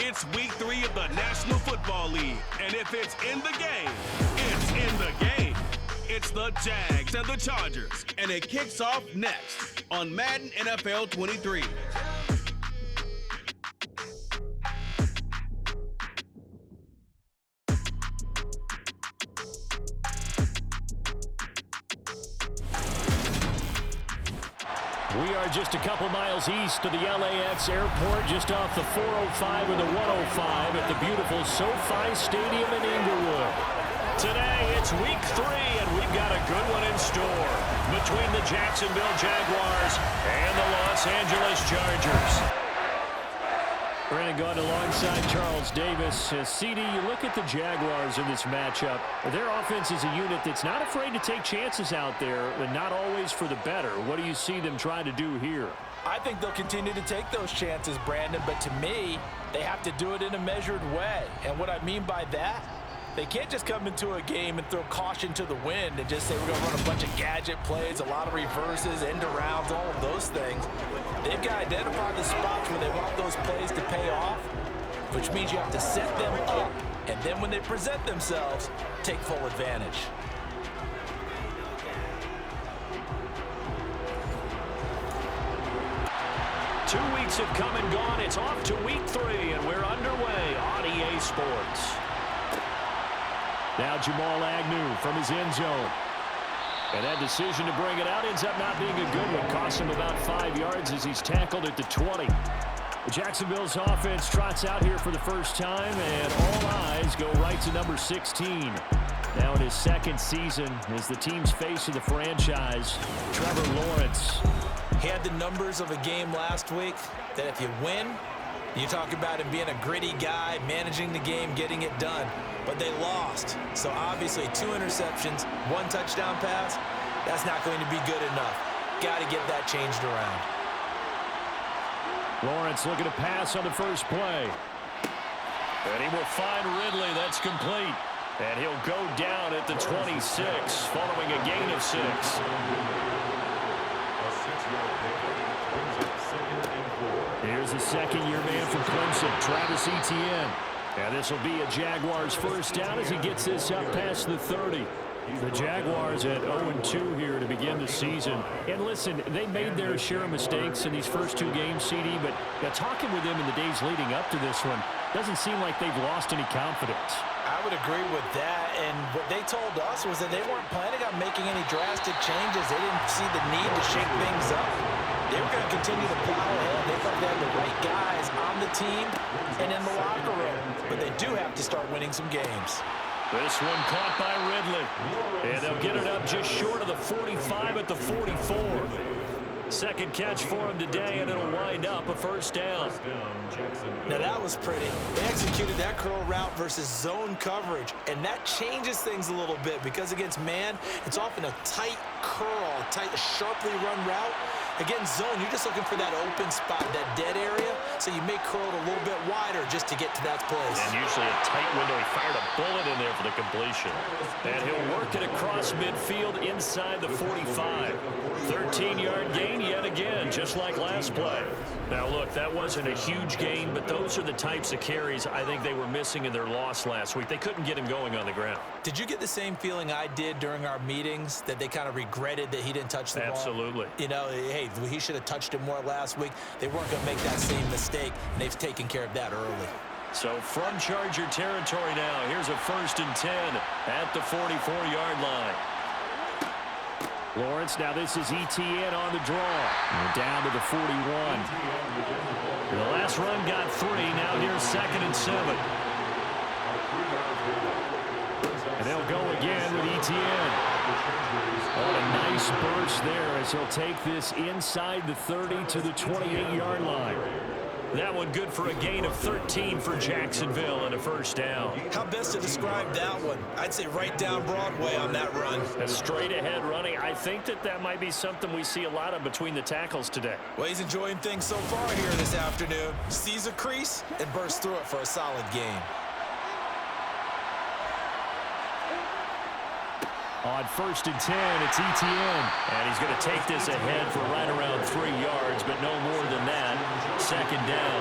It's week 3 of the National Football League, and if it's in the game, it's in the game. It's the Jags and the Chargers, and it kicks off next on Madden NFL 23. We are just a couple miles east of the LAX airport, just off the 405 or the 105 at the beautiful SoFi Stadium in Inglewood. Today, it's week 3, and we've got a good one in store between the Jacksonville Jaguars and the Los Angeles Chargers. Brandon Gaudin alongside Charles Davis. CD, you look at the Jaguars in this matchup. Their offense is a unit that's not afraid to take chances out there, but not always for the better. What do you see them trying to do here? I think they'll continue to take those chances, Brandon, but to me, they have to do it in a measured way. And what I mean by that, they can't just come into a game and throw caution to the wind and just say we're going to run a bunch of gadget plays, a lot of reverses, end arounds, all of those things. They've got to identify the spots where they want those plays to pay off, which means you have to set them up, and then when they present themselves, take full advantage. Two weeks have come and gone. It's off to week 3, and we're underway on EA Sports. Now Jamal Agnew from his end zone. And that decision to bring it out ends up not being a good one. Costs him about 5 yards as he's tackled at the 20. Jacksonville's offense trots out here for the first time, and all eyes go right to number 16. Now in his second season as the team's face of the franchise, Trevor Lawrence. He had the numbers of a game last week that if you win, you talk about him being a gritty guy, managing the game, getting it done. But they lost. So obviously 2 interceptions, 1 touchdown pass, that's not going to be good enough. Got to get that changed around. Lawrence looking to pass on the first play. And he will find Ridley. That's complete. And he'll go down at the 26 following a gain of 6. Here's the second-year man from Clemson, Travis Etienne. And this will be a Jaguars first down as he gets this up past the 30. The Jaguars at 0-2 here to begin the season. And listen, they made their share of mistakes in these first 2 games, CD, but talking with them in the days leading up to this one, doesn't seem like they've lost any confidence. I would agree with that, and what they told us was that they weren't planning on making any drastic changes. They didn't see the need to shake things up. They were going to continue to plow ahead. They thought they had the right guys on the team and in the locker room. But they do have to start winning some games. This one caught by Ridley. And they'll get it up just short of the 45 at the 44. Second catch for him today, and it'll wind up a first down. Now that was pretty. They executed that curl route versus zone coverage, and that changes things a little bit because against man, it's often a tight curl, tight, sharply run route. Against zone, you're just looking for that open spot, that dead area, so you may curl it a little bit wider just to get to that place. And usually a tight window. He fired a bullet in there for the completion. And he'll work it across midfield inside the 45. 13-yard gain yet again, just like last play. Now, look, that wasn't a huge gain, but those are the types of carries I think they were missing in their loss last week. They couldn't get him going on the ground. Did you get the same feeling I did during our meetings, that they kind of regretted that he didn't touch the ball? Absolutely. You know, hey, he should have touched it more last week. They weren't going to make that same mistake, and they've taken care of that early. So from Charger territory now, here's a 1st and 10 at the 44-yard line. Lawrence, now this is Etienne on the draw. And down to the 41. The last run got 3. Now here's 2nd and 7. And they'll go again with Etienne. Oh, a nice burst there as he'll take this inside the 30 to the 28-yard line. That one good for a gain of 13 for Jacksonville and a first down. How best to describe that one? I'd say right down Broadway on that run. A straight ahead running. I think that might be something we see a lot of between the tackles today. Well, he's enjoying things so far here this afternoon. Sees a crease and bursts through it for a solid gain. On 1st and 10, it's Etienne. And he's going to take this ahead for right around 3 yards, but no more than that. 2nd down.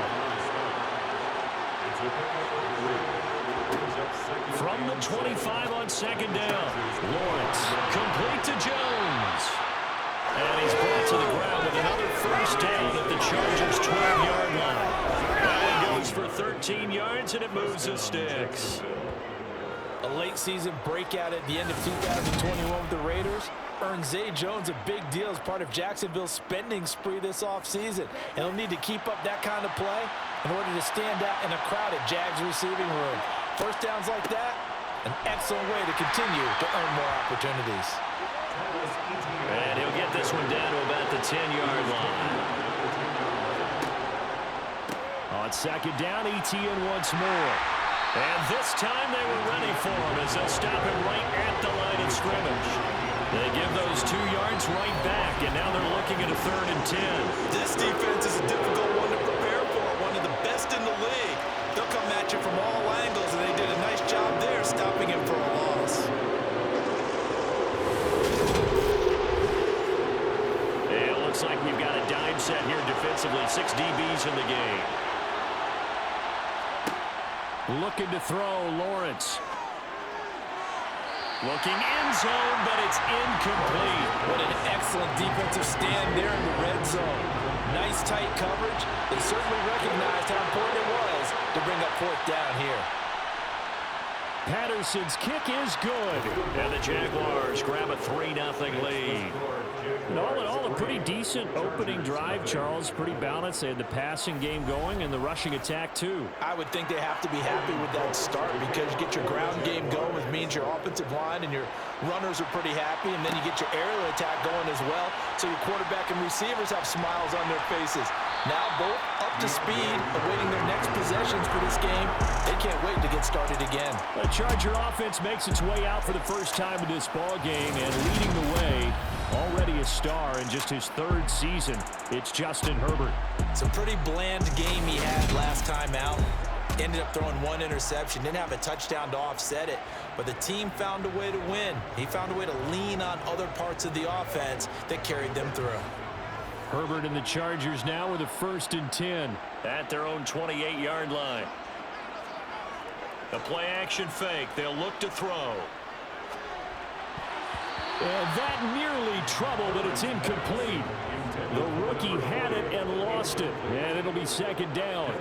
From the 25 on second down, Lawrence complete to Jones. And he's brought to the ground with another first down at the Chargers' 12-yard line. That one goes for 13 yards, and it moves the sticks. A late season breakout at the end of 2021 with the Raiders earned Zay Jones a big deal as part of Jacksonville's spending spree this offseason. And he'll need to keep up that kind of play in order to stand out in a crowded Jags receiving room. First downs like that, an excellent way to continue to earn more opportunities. And he'll get this one down to about the 10-yard line. On second down, ETN once more. And this time they were ready for him as they'll stop him right at the line of scrimmage. They give those 2 yards right back, and now they're looking at a 3rd and 10. This defense is a difficult one to prepare for, one of the best in the league. They'll come at you from all angles, and they did a nice job there stopping him for a loss. It looks like we've got a dime set here defensively. 6 DBs in the game. Looking to throw, Lawrence. Looking end zone, but it's incomplete. What an excellent defensive stand there in the red zone. Nice tight coverage. They certainly recognized how important it was to bring up 4th down here. Patterson's kick is good. And the Jaguars grab a 3-0 lead. And all in all, a pretty decent opening drive, Charles. Pretty balanced. They had the passing game going and the rushing attack, too. I would think they have to be happy with that start because you get your ground game going, which means your offensive line and your runners are pretty happy, and then you get your aerial attack going as well, so your quarterback and receivers have smiles on their faces. Now both up to speed, awaiting their next possessions for this game. They can't wait to get started again. The Charger offense makes its way out for the first time in this ball game, and leading the way, already a star in just his 3rd season, it's Justin Herbert. It's a pretty bland game he had last time out. Ended up throwing 1 interception, didn't have a touchdown to offset it, but the team found a way to win. He found a way to lean on other parts of the offense that carried them through. Herbert and the Chargers now with a 1st and 10 at their own 28-yard line. The play action fake. They'll look to throw. And that nearly trouble, but it's incomplete. The rookie had it and lost it. And it'll be 2nd down.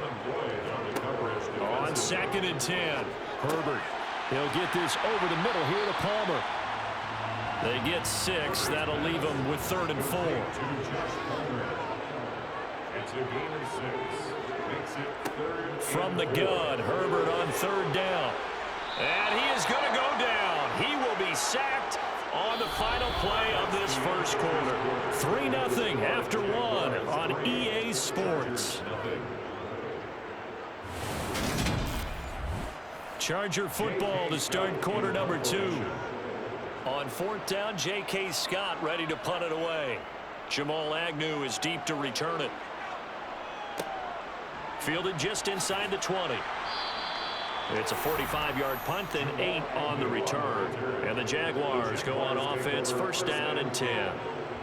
On 2nd and 10. Herbert. He'll get this over the middle here to Palmer. They get 6. That'll leave them with 3rd and 4. From the gun, Herbert on 3rd down. And he is going to go down. He will be sacked on the final play of this first quarter. 3-0 after 1 on EA Sports. Charger football to start quarter number 2. On 4th down, J.K. Scott ready to punt it away. Jamal Agnew is deep to return it. Fielded just inside the 20. It's a 45-yard punt, then 8 on the return. And the Jaguars go on offense, 1st down and 10.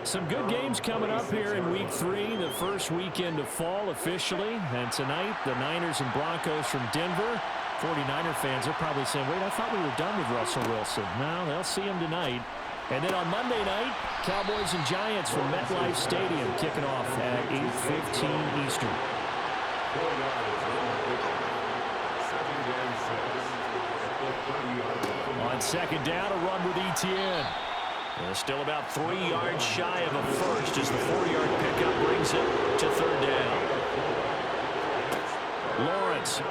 Some good games coming up here in Week 3, the first weekend of fall officially. And tonight, the Niners and Broncos from Denver. 49er fans are probably saying, wait, I thought we were done with Russell Wilson. No, they'll see him tonight. And then on Monday night, Cowboys and Giants from MetLife Stadium kicking off at 8:15 Eastern. On 2nd down, a run with ETN. And still about 3 yards shy of a first as the 4-yard pickup brings it to 3rd down. Lawrence.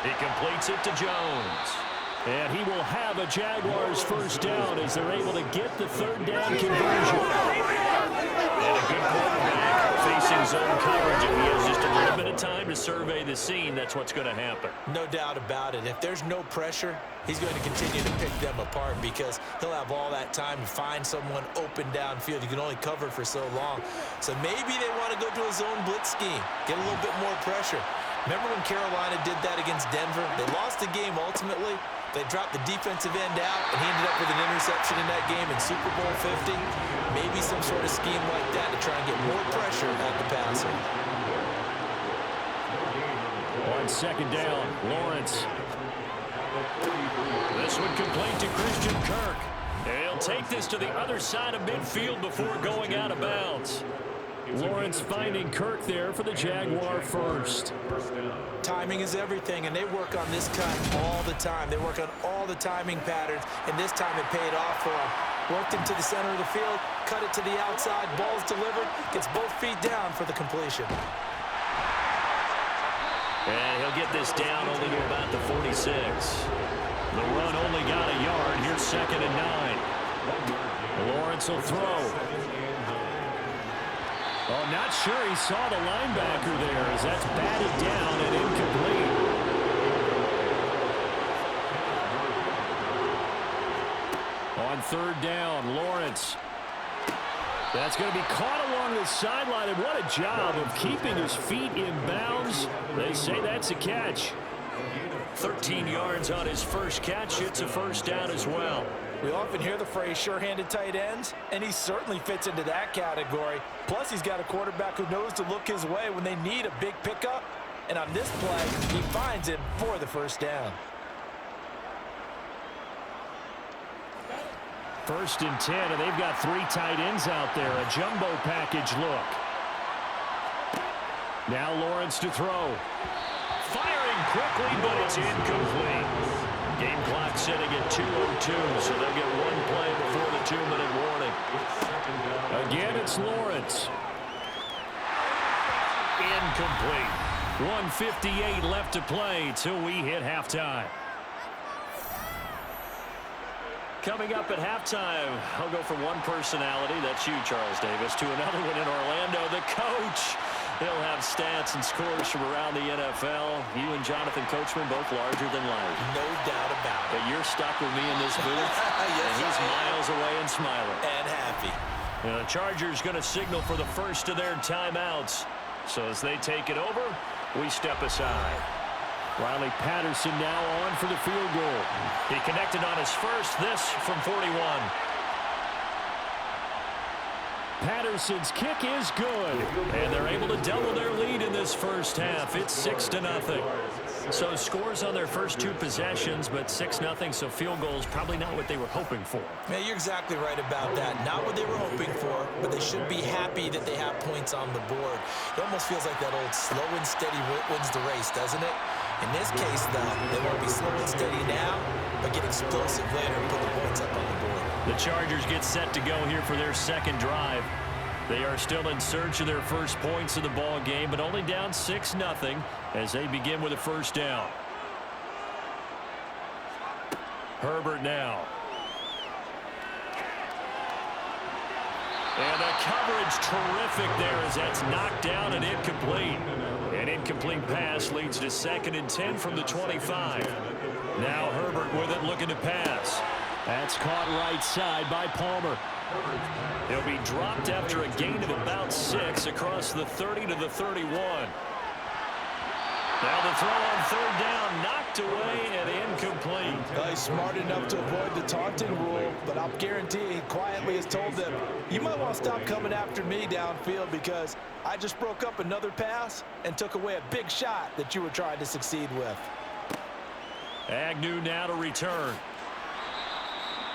He completes it to Jones. And he will have a Jaguars 1st down as they're able to get the 3rd down conversion. And a good quarterback facing zone coverage. If he has just a little bit of time to survey the scene, that's what's going to happen. No doubt about it. If there's no pressure, he's going to continue to pick them apart because he'll have all that time to find someone open downfield. You can only cover for so long. So maybe they want to go to a zone blitz scheme, get a little bit more pressure. Remember when Carolina did that against Denver? They lost the game ultimately. They dropped the defensive end out, and he ended up with an interception in that game in Super Bowl 50. Maybe some sort of scheme like that to try and get more pressure at the passer. on second down. Lawrence. This one complete to Christian Kirk. He'll take this to the other side of midfield before going out of bounds. Lawrence finding Kirk there for the Jaguar first. Timing is everything, and they work on this cut all the time. They work on all the timing patterns, and this time it paid off for them. Worked into the center of the field, cut it to the outside, ball's delivered, gets both feet down for the completion. And he'll get this down only to about the 46. The run only got a yard. Here's 2nd and 9. Lawrence will throw. Oh, not sure he saw the linebacker there as that's batted down and incomplete. On 3rd down, Lawrence. That's going to be caught along the sideline, and what a job of keeping his feet in bounds. They say that's a catch. 13 yards on his first catch. It's a first down as well. We often hear the phrase sure-handed tight ends, and he certainly fits into that category. Plus, he's got a quarterback who knows to look his way when they need a big pickup. And on this play, he finds him for the first down. 1st and 10, and they've got 3 tight ends out there. A jumbo package look. Now Lawrence to throw. Firing quickly, but it's incomplete. Game clock sitting at 2:02, so they'll get one play before the 2-minute warning. Again, it's Lawrence. Incomplete. 1:58 left to play till we hit halftime. Coming up at halftime, I'll go from one personality, that's you, Charles Davis, to another one in Orlando, the coach. He'll have stats and scores from around the NFL. You and Jonathan Coachman both larger than life. No doubt about it. But you're stuck with me in this booth, yes, and he's miles away and smiling. And happy. The Chargers going to signal for the first of their timeouts. So as they take it over, we step aside. Riley Patterson now on for the field goal. He connected on his first, this from 41. Patterson's kick is good, and they're able to double their lead in this first half. It's 6-0. So scores on their first 2 possessions, but 6-0, so field goals probably not what they were hoping for. Yeah, you're exactly right about that. Not what they were hoping for, but they should be happy that they have points on the board. It almost feels like that old slow and steady wins the race, doesn't it? In this case, though, they won't be slow and steady now, but get explosive later and put the points up on the board. The Chargers get set to go here for their second drive. They are still in search of their first points of the ball game, but only down 6-0 as they begin with a first down. Herbert now. And the coverage terrific there as that's knocked down and incomplete. An incomplete pass leads to 2nd and 10 from the 25. Now Herbert with it, looking to pass. That's caught right side by Palmer. He'll be dropped after a gain of about 6 across the 30 to the 31. Now the throw on 3rd down, knocked away and incomplete. He's smart enough to avoid the taunting rule, but I'll guarantee he quietly has told them, you might want to stop coming after me downfield because I just broke up another pass and took away a big shot that you were trying to succeed with. Agnew now to return.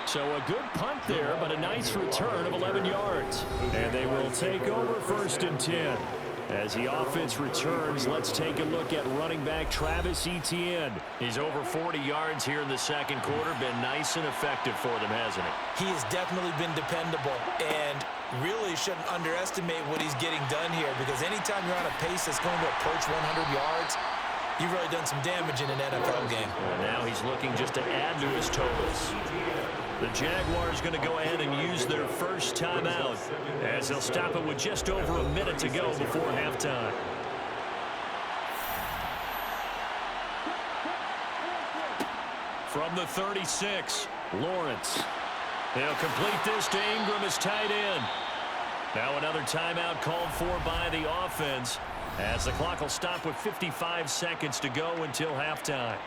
So a good punt there, but a nice return of 11 yards. And they will take over 1st and 10. As the offense returns, let's take a look at running back Travis Etienne. He's over 40 yards here in the second quarter. Been nice and effective for them, hasn't he? He has definitely been dependable and really shouldn't underestimate what he's getting done here because anytime you're on a pace that's going to approach 100 yards, you've really done some damage in an NFL game. Well, now he's looking just to add to his totals. The Jaguars going to go ahead and use their first timeout as they'll stop it with just over a minute to go before halftime. From the 36, Lawrence. He'll complete this to Ingram as tight end. Now another timeout called for by the offense as the clock will stop with 55 seconds to go until halftime.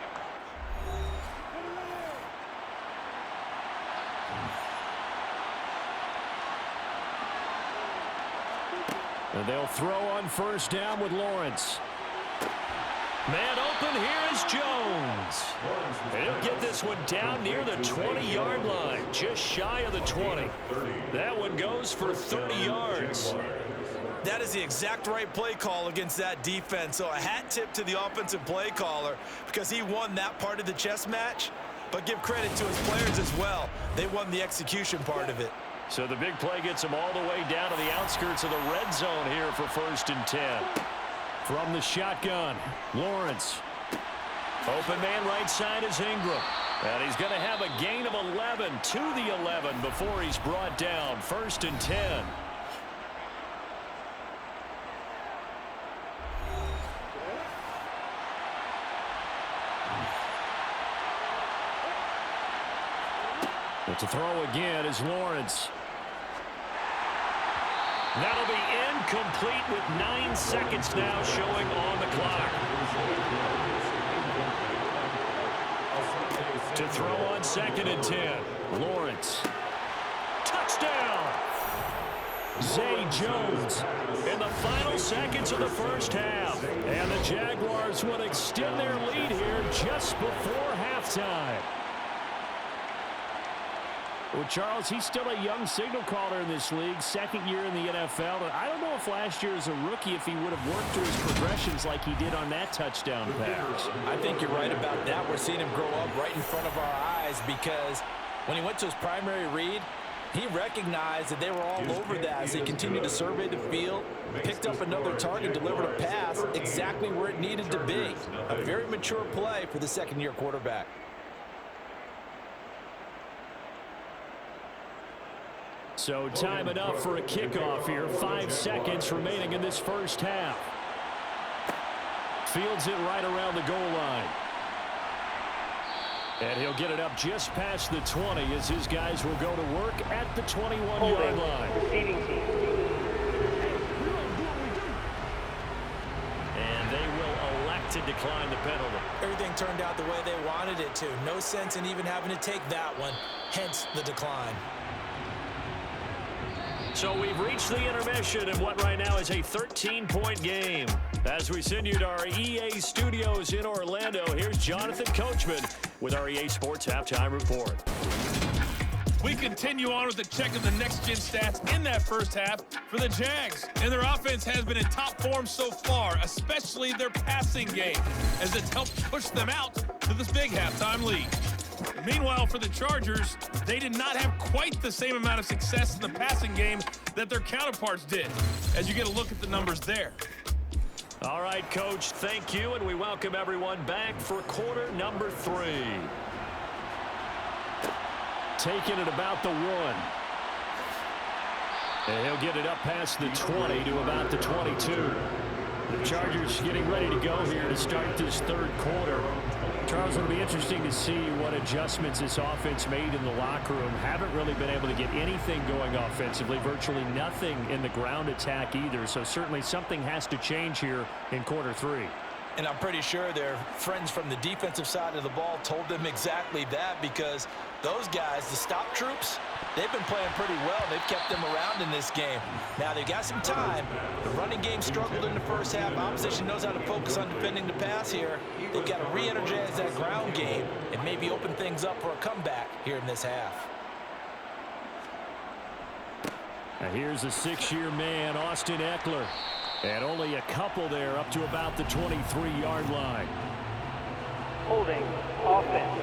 And they'll throw on 1st down with Lawrence. Man open, here is Jones. And he'll get this one down near the 20-yard line, just shy of the 20. That one goes for 30 yards. That is the exact right play call against that defense. So a hat tip to the offensive play caller because he won that part of the chess match. But give credit to his players as well. They won the execution part of it. So the big play gets him all the way down to the outskirts of the red zone here for 1st and 10. From the shotgun, Lawrence. Open man right side is Ingram. And he's going to have a gain of 11 to the 11 before he's brought down. 1st and 10. But to throw again is Lawrence. That'll be incomplete with 9 seconds now showing on the clock. To throw on 2nd and 10. Lawrence. Touchdown! Zay Jones in the final seconds of the first half. And the Jaguars will extend their lead here just before halftime. Well, Charles, he's still a young signal caller in this league, 2nd year in the NFL. And I don't know if last year as a rookie, if he would have worked through his progressions like he did on that touchdown pass. I think you're right about that. We're seeing him grow up right in front of our eyes because when he went to his primary read, he recognized that they were all over that as he continued to survey the field, picked up another target, delivered a pass exactly where it needed to be. A very mature play for the 2nd-year quarterback. So time enough for a kickoff here. 5 seconds remaining in this first half. Fields it right around the goal line. And he'll get it up just past the 20 as his guys will go to work at the 21-yard line. And they will elect to decline the penalty. Everything turned out the way they wanted it to. No sense in even having to take that one, hence the decline. So we've reached the intermission in what right now is a 13-point game. As we send you to our EA studios in Orlando, here's Jonathan Coachman with our EA Sports Halftime Report. We continue on with the check of the next-gen stats in that first half for the Jags. And their offense has been in top form so far, especially their passing game, as it's helped push them out to this big halftime lead. Meanwhile, for the Chargers, they did not have quite the same amount of success in the passing game that their counterparts did, as you get a look at the numbers there. All right, Coach, thank you, and we welcome everyone back for quarter number 3. Taking it about the 1. And he'll get it up past the 20 to about the 22. The Chargers getting ready to go here to start this 3rd quarter. Charles, it'll be interesting to see what adjustments this offense made in the locker room. Haven't really been able to get anything going offensively, virtually nothing in the ground attack either. So certainly something has to change here in quarter 3. And I'm pretty sure their friends from the defensive side of the ball told them exactly that because those guys, the stop troops, they've been playing pretty well. They've kept them around in this game. Now, they've got some time. The running game struggled in the first half. Opposition knows how to focus on defending the pass here. They've got to re-energize that ground game and maybe open things up for a comeback here in this half. Now here's a 6-year man, Austin Eckler. And only a couple there up to about the 23-yard line. Holding offense.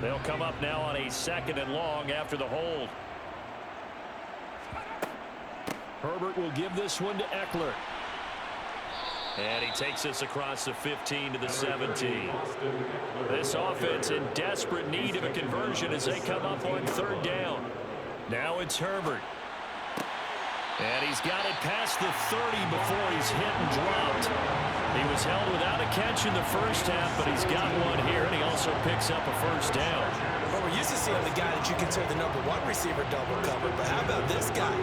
They'll come up now on a 2nd and long after the hold. Herbert will give this one to Eckler. And he takes us across the 15 to the 17. This offense in desperate need of a conversion as they come up on 3rd down. Now it's Herbert. And he's got it past the 30 before he's hit and dropped. He was held without a catch in the first half, but he's got one here, and he also picks up a 1st down. Well, we're used to seeing the guy that you consider the #1 receiver double covered, but how about this guy?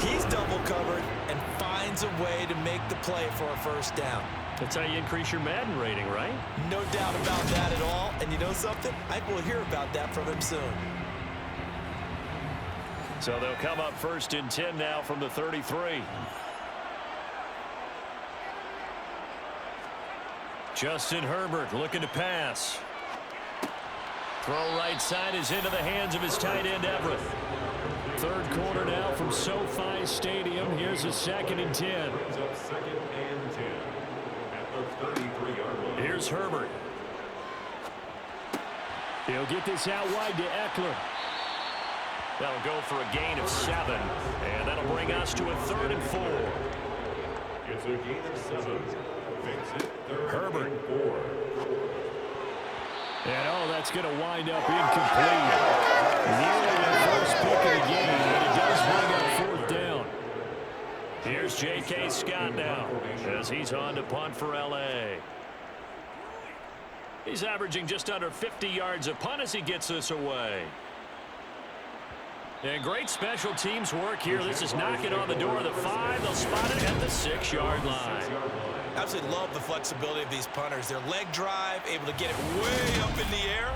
He's double covered and finds a way to make the play for a 1st down. That's how you increase your Madden rating, right? No doubt about that at all. And you know something? I think we'll hear about that from him soon. So they'll come up 1st and 10 now from the 33. Justin Herbert looking to pass. Throw right side is into the hands of his tight end, Everett. Third quarter now from SoFi Stadium. Here's a 2nd and 10. Here's Herbert. He'll get this out wide to Eckler. That'll go for a gain of 7. And that'll bring us to a 3rd and 4. It's a gain of 7. Makes it 3rd Herbert. and 4. And that's going to wind up incomplete. Nearly the first pick of the game, and it does bring up 4th down. Here's J.K. Scott now as he's on to punt for L.A. He's averaging just under 50 yards a punt as he gets this away. And great special teams work here. This is knocking on the door of the 5. They'll spot it at the 6-yard line. Absolutely love the flexibility of these punters. Their leg drive, able to get it way up in the air,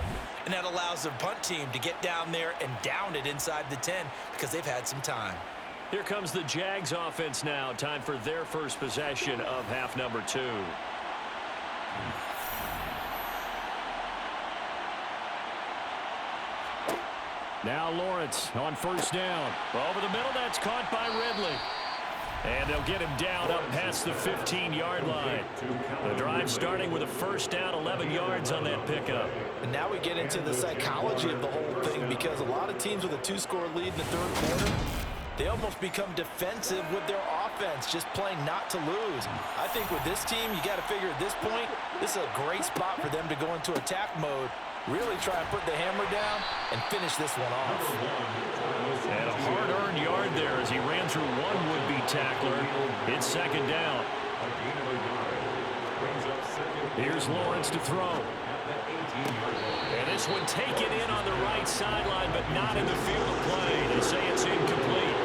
and that allows the punt team to get down there and down it inside the 10 because they've had some time. Here comes the Jags offense now. Time for their first possession of half number 2. Now Lawrence on 1st down. Over the middle, that's caught by Ridley. And they'll get him down up past the 15-yard line. The drive starting with a 1st down, 11 yards on that pickup. And now we get into the psychology of the whole thing because a lot of teams with a 2-score lead in the 3rd quarter, they almost become defensive with their offense, just playing not to lose. I think with this team, you got to figure at this point, this is a great spot for them to go into attack mode, really try and put the hammer down and finish this one off. And a hard-earned yard there as he ran through one would-be tackler. It's 2nd down. Here's Lawrence to throw. And this one taken in on the right sideline, but not in the field of play. They say it's incomplete.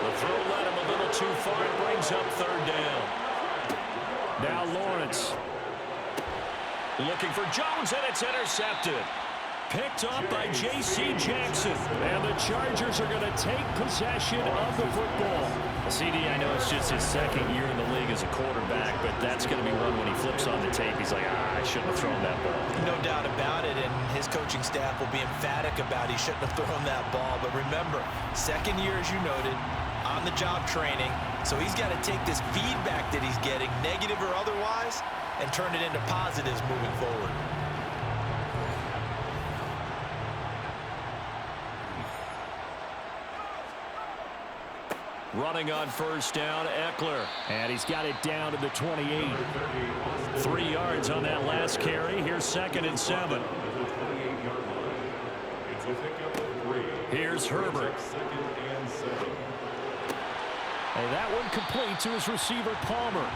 The throw led him a little too far. It brings up 3rd down. Now Lawrence. Looking for Jones, and it's intercepted. Picked up by J.C. Jackson. And the Chargers are going to take possession of the football. CD, I know it's just his 2nd year in the league as a quarterback, but that's going to be one when he flips on the tape. He's like, I shouldn't have thrown that ball. No doubt about it, and his coaching staff will be emphatic about he shouldn't have thrown that ball. But remember, 2nd year, as you noted, on-the-job training. So he's got to take this feedback that he's getting, negative or otherwise, and turn it into positives moving forward. Running on 1st down, Eckler. And he's got it down to the 28. 3 yards on that last carry. Here's 2nd and 7. Here's Herbert. And that one complete to his receiver, Palmer.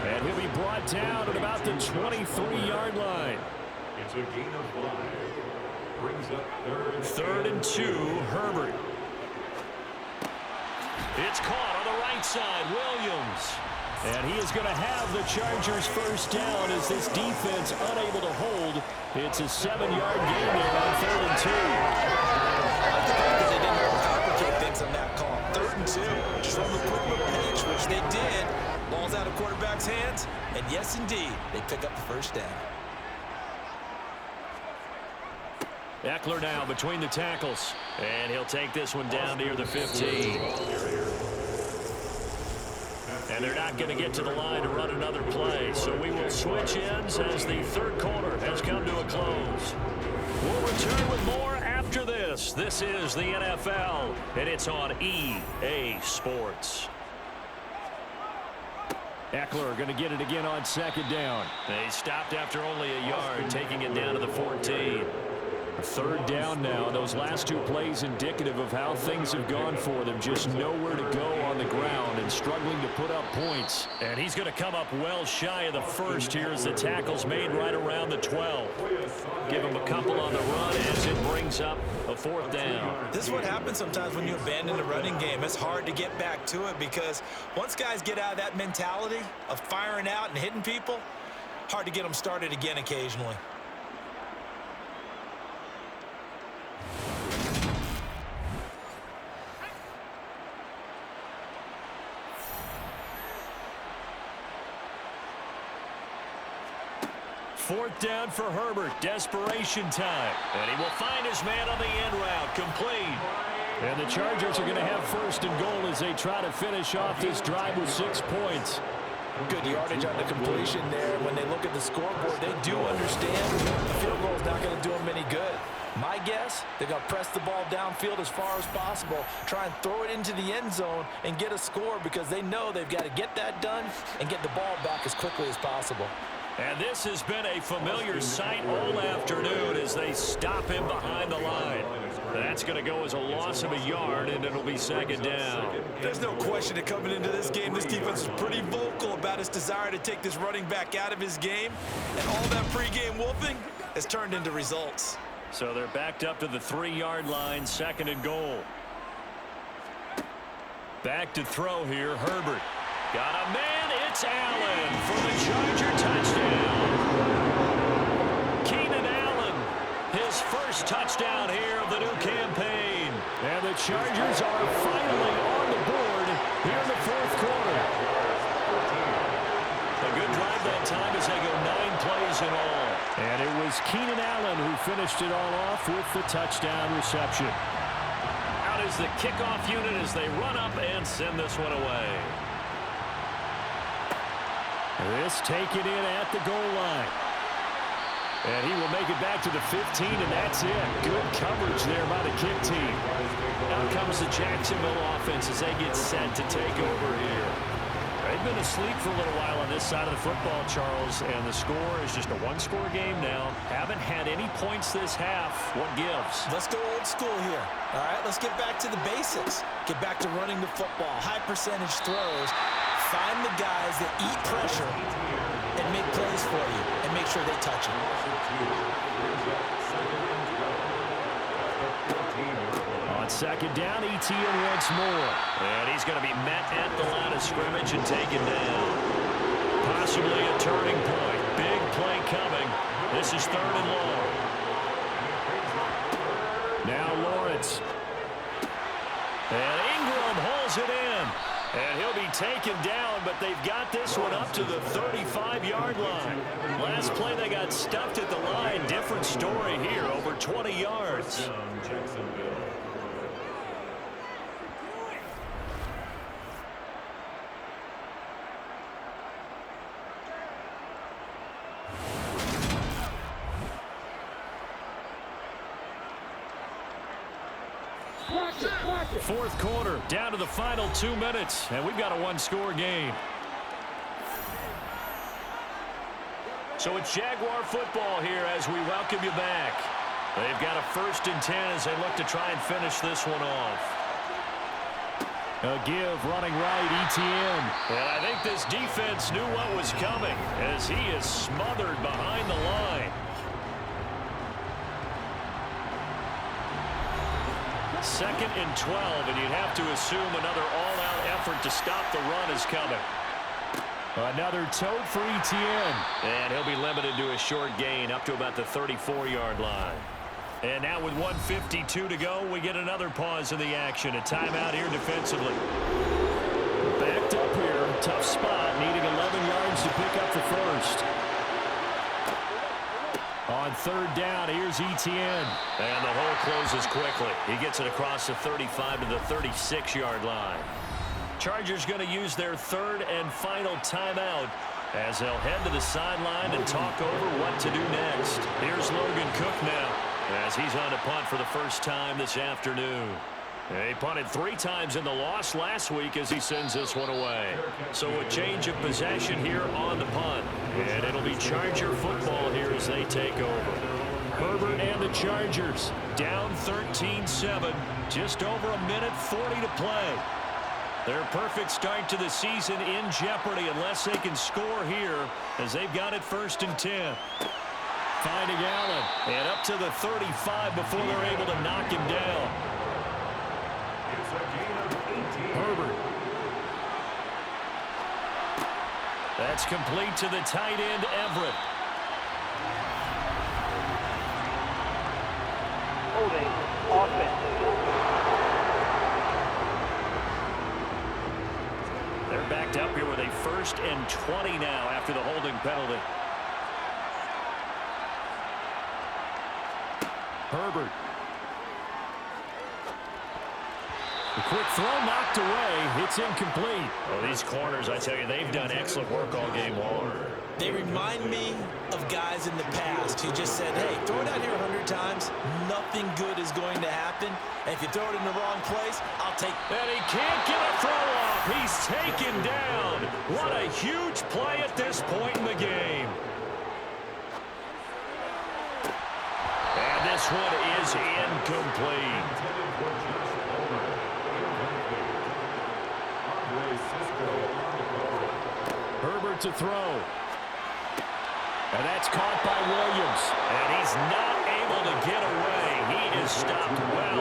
And he'll be brought down at about the 23-yard line. It's a gain of 5. Brings up 3rd and 2, Herbert. It's caught on the right side, Williams. And he is going to have the Chargers' 1st down as this defense unable to hold. It's a 7-yard gain there on 3rd and 2. I like the fact that they didn't overcomplicate things on that call. 3rd and 2, just from the quick little pitch, which they did. Ball's out of quarterback's hands, and yes, indeed, they pick up the 1st down. Eckler now between the tackles, and he'll take this one down near the 15. And they're not going to get to the line to run another play, so we will switch ends as the 3rd quarter has come to a close. We'll return with more after this. This is the NFL, and it's on EA Sports. Eckler going to get it again on 2nd down. They stopped after only a yard, taking it down to the 14. 3rd down now. Those last 2 plays indicative of how things have gone for them. Just nowhere to go on the ground and struggling to put up points. And he's going to come up well shy of the 1st here as the tackle's made right around the 12. Give him a couple on the run as it brings up a 4th down. This is what happens sometimes when you abandon the running game. It's hard to get back to it because once guys get out of that mentality of firing out and hitting people, hard to get them started again occasionally. 4th down for Herbert. Desperation time. And he will find his man on the end route. Complete. And the Chargers are going to have 1st and goal as they try to finish off this drive with 6 points. Good yardage on the completion there. When they look at the scoreboard, they do understand the field goal is not going to do them any good. My guess, they're going to press the ball downfield as far as possible, try and throw it into the end zone and get a score because they know they've got to get that done and get the ball back as quickly as possible. And this has been a familiar sight all afternoon as they stop him behind the line. That's going to go as a loss of a yard, and it'll be 2nd down. There's no question that coming into this game, this defense is pretty vocal about its desire to take this running back out of his game, and all that pregame wolfing has turned into results. So they're backed up to the 3-yard line, 2nd and goal. Back to throw here, Herbert. Got a man, it's Allen for the Charger touchdown. Keenan Allen, his first touchdown here of the new campaign. And the Chargers are finally on the board here in the 4th quarter. A good drive that time as they go 9 plays in all. And it was Keenan Allen who finished it all off with the touchdown reception. Out is the kickoff unit as they run up and send this one away. This taken in at the goal line. And he will make it back to the 15, and that's it. Good coverage there by the kick team. Now comes the Jacksonville offense as they get set to take over here. They've been asleep for a little while on this side of the football, Charles, and the score is just a 1-score game now. Haven't had any points this half. What gives? Let's go old school here. All right, let's get back to the basics. Get back to running the football, high percentage throws. Find the guys that eat pressure and make plays for you and make sure they touch it. On 2nd down, Etienne once more. And he's going to be met at the line of scrimmage and taken down. Possibly a turning point. Big play coming. This is 3rd and long. Now Lawrence. And Ingram hauls it in. And he'll be taken down, but they've got this one up to the 35-yard line. Last play they got stuffed at the line. Different story here, over 20 yards. Fourth quarter, down to the final 2 minutes, and we've got a 1-score game. So it's Jaguar football here as we welcome you back. They've got a 1st and 10 as they look to try and finish this one off. A give running right, Etienne. And I think this defense knew what was coming as he is smothered behind the line. 2nd and 12, and you'd have to assume another all-out effort to stop the run is coming. Another tote for Etienne. And he'll be limited to a short gain up to about the 34-yard line. And now with 1:52 to go, we get another pause in the action. A timeout here defensively. Backed up here. Tough spot. Needing 11 yards to pick up the first. On 3rd down, here's Etienne. And the hole closes quickly. He gets it across the 35 to the 36-yard line. Chargers going to use their 3rd and final timeout as they'll head to the sideline and talk over what to do next. Here's Logan Cook now as he's on to punt for the first time this afternoon. He punted 3 times in the loss last week as he sends this one away. So a change of possession here on the punt. And it'll be Charger football here as they take over. Herbert and the Chargers down 13-7. Just over a minute 40 to play. Their perfect start to the season in jeopardy unless they can score here as they've got it 1st and 10. Finding Allen. And up to the 35 before they're able to knock him down. Herbert. That's complete to the tight end, Everett. Holding offense. They're backed up here with a 1st and 20 now after the holding penalty. Herbert. The quick throw knocked away. It's incomplete. Well, these corners, I tell you, they've done excellent work all game long. They remind me of guys in the past who just said, hey, throw it out here 100 times. Nothing good is going to happen. And if you throw it in the wrong place, I'll take it. And he can't get a throw off. He's taken down. What a huge play at this point in the game. And this one is incomplete. Herbert to throw. And that's caught by Williams. And he's not able to get away. He is stopped well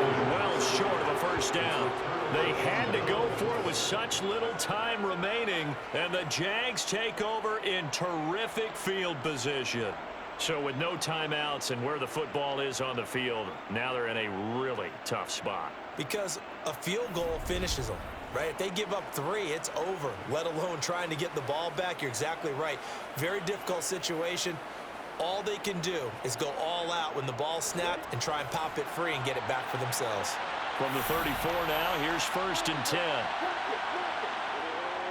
short of a first down. They had to go for it with such little time remaining, and the Jags take over in terrific field position. So with no timeouts and where the football is on the field, now they're in a really tough spot. Because a field goal finishes them, right? If they give up 3, it's over, let alone trying to get the ball back. You're exactly right. Very difficult situation. All they can do is go all out when the ball's snapped and try and pop it free and get it back for themselves. From the 34 now, here's 1st and 10.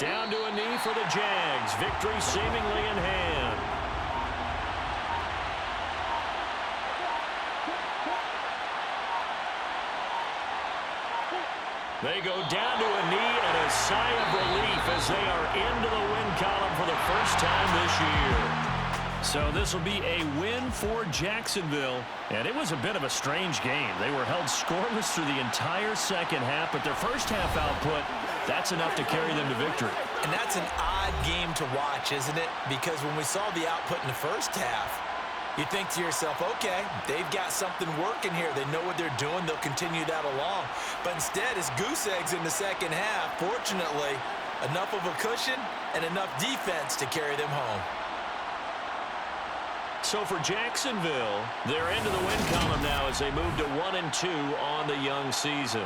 Down to a knee for the Jags. Victory seemingly in hand. They go down to a knee and a sigh of relief as they are into the win column for the first time this year. So this will be a win for Jacksonville. And it was a bit of a strange game. They were held scoreless through the entire second half, but their first half output, that's enough to carry them to victory. And that's an odd game to watch, isn't it? Because when we saw the output in the first half, you think to yourself, okay, they've got something working here. They know what they're doing. They'll continue that along. But instead, it's goose eggs in the second half. Fortunately, enough of a cushion and enough defense to carry them home. So for Jacksonville, they're into the win column now as they move to 1-2 on the young season.